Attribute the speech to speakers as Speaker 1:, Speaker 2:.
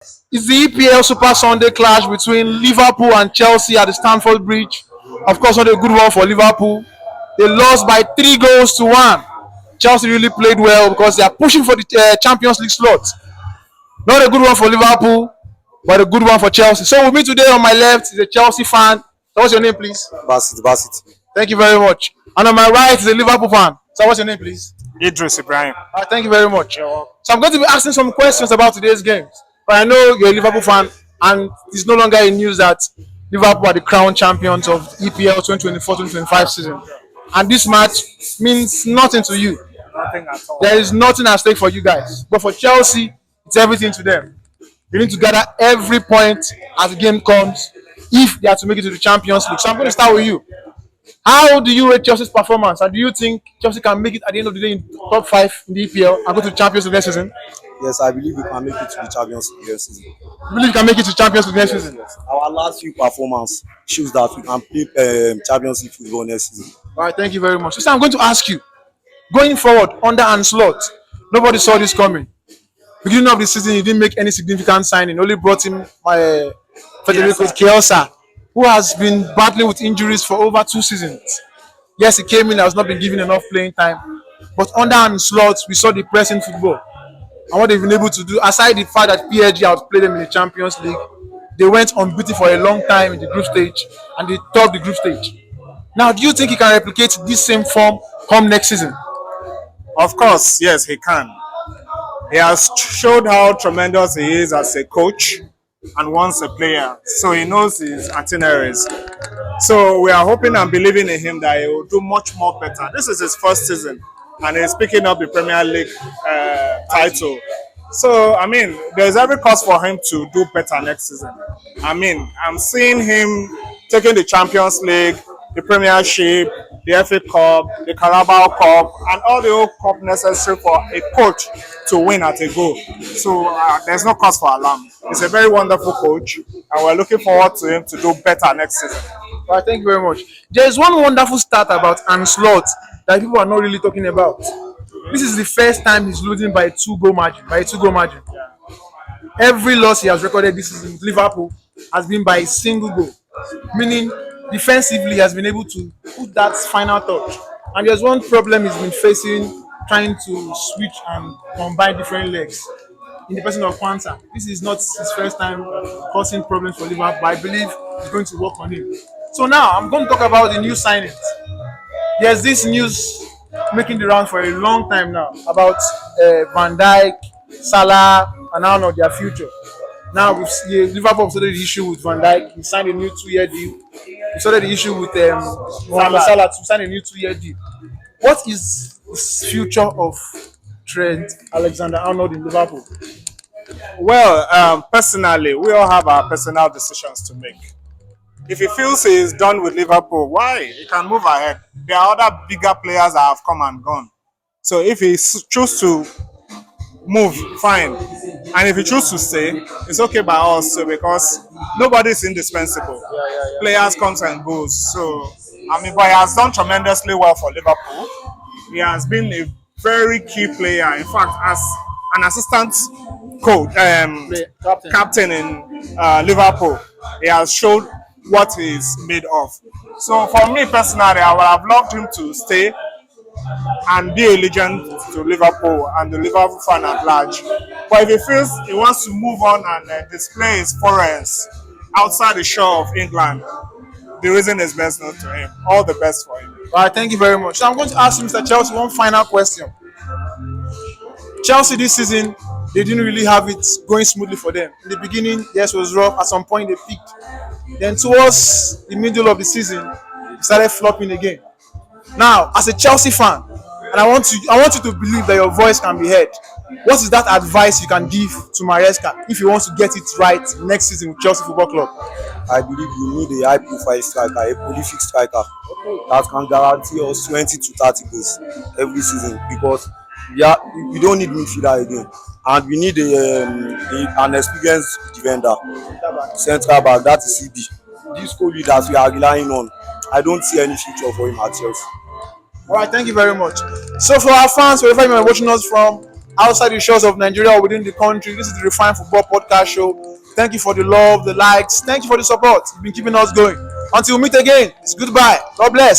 Speaker 1: It's the EPL Super Sunday clash between Liverpool and Chelsea at the Stamford Bridge. Of course, not a good one for Liverpool. They lost by 3 goals to 1. Chelsea really played well because they are pushing for the Champions League slot. Not a good one for Liverpool, but a good one for Chelsea. So with me today on my left is a Chelsea fan. So what's your name, please?
Speaker 2: Basit.
Speaker 1: Thank you very much. And on my right is a Liverpool fan. So what's your name, please?
Speaker 3: Idris Ibrahim.
Speaker 1: Thank you very much. So I'm going to be asking some questions about today's games. But I know you're a Liverpool fan, and it's no longer in news that Liverpool are the crown champions of EPL 2024-2025 season. And this match means nothing to you.
Speaker 3: Nothing at all.
Speaker 1: There is nothing at stake for you guys. But for Chelsea, it's everything to them. They need to gather every point as the game comes if they are to make it to the Champions League. So I'm going to start with you. How do you rate Chelsea's performance? And do you think Chelsea can make it at the end of the day in top 5 in the EPL and go to the Champions League next season?
Speaker 2: Yes, I believe we can make it to the Champions League next season.
Speaker 1: You believe you can make it to Champions League next season?
Speaker 2: Yes. Our last few performance shows that we can play Champions League football next season.
Speaker 1: All right, thank you very much. So I'm going to ask you, going forward under Anslot, nobody saw this coming. Beginning of the season, he didn't make any significant signing. Only brought in Federico Chiesa, who has been battling with injuries for over 2 seasons. Yes, he came in and has not been given enough playing time. But under Anslot, we saw the pressing football. And what they've been able to do, aside the fact that PSG outplayed them in the Champions League, they went unbeaten for a long time in the group stage and they topped the group stage. Now, do you think he can replicate this same form come next season?
Speaker 3: Of course, yes, he can. He has showed how tremendous he is as a coach and once a player. So he knows his itineraries. So we are hoping and believing in him that he will do much more better. This is his first season and he's picking up the Premier League title. So, I mean, there's every cause for him to do better next season. I mean, I'm seeing him taking the Champions League, the Premiership, the FA Cup, the Carabao Cup, and all the old cup necessary for a coach to win at a go. So there's no cause for alarm. He's a very wonderful coach, and we're looking forward to him to do better next season.
Speaker 1: All right, thank you very much. There's one wonderful stat about Anslot that people are not really talking about. This is the first time he's losing by a 2-goal margin. Every loss he has recorded this season with Liverpool has been by a single goal, meaning defensively he has been able to put that final touch. And there's one problem he's been facing trying to switch and combine different legs in the person of Kwanzaa. This is not his first time causing problems for Liverpool, but I believe he's going to work on him. So now I'm going to talk about the new signings. There's this news making the round for a long time now about Van Dijk, Salah, and I don't know their future. Now Liverpool started the issue with Van Dijk. He signed a new 2-year deal. We started the issue with Salah to sign a new 2-year deal. What is the future of Trent Alexander-Arnold in Liverpool?
Speaker 3: Well, personally, we all have our personal decisions to make. If he feels he is done with Liverpool, why? He can move ahead. There are other bigger players that have come and gone. So if he chooses to move, fine. And if he chooses to stay, it's okay by us too, because nobody is indispensable. Players comes and goes. So, I mean, but he has done tremendously well for Liverpool. He has been a very key player. In fact, as an assistant coach, captain in Liverpool, he has showed what he's made of. So for me personally, I would have loved him to stay and be a legend to Liverpool and the Liverpool fan at large. But if he feels he wants to move on and display his foreigns outside the shore of England, the reason is best known to him. All the best for him.
Speaker 1: All right, thank you very much. So I'm going to ask Mr. Chelsea one final question. Chelsea this season, they didn't really have it going smoothly for them. In the beginning, yes, it was rough. At some point, they peaked. Then towards the middle of the season, it started flopping again. Now, as a Chelsea fan, and I want you to believe that your voice can be heard. What is that advice you can give to Maresca if he wants to get it right next season with Chelsea Football Club?
Speaker 2: I believe you need a high-profile striker, a prolific striker that can guarantee us 20 to 30 goals every season, because we don't need midfielder again, and we need an experienced defender, central back. That is CB. These co-leaders we are relying on. I don't see any future for him at Chelsea.
Speaker 1: All right, thank you very much. So for our fans, wherever you are watching us from, outside the shores of Nigeria or within the country. This is the Refined Football Podcast Show. Thank you for the love, the likes. Thank you for the support. You've been keeping us going. Until we meet again, it's goodbye. God bless.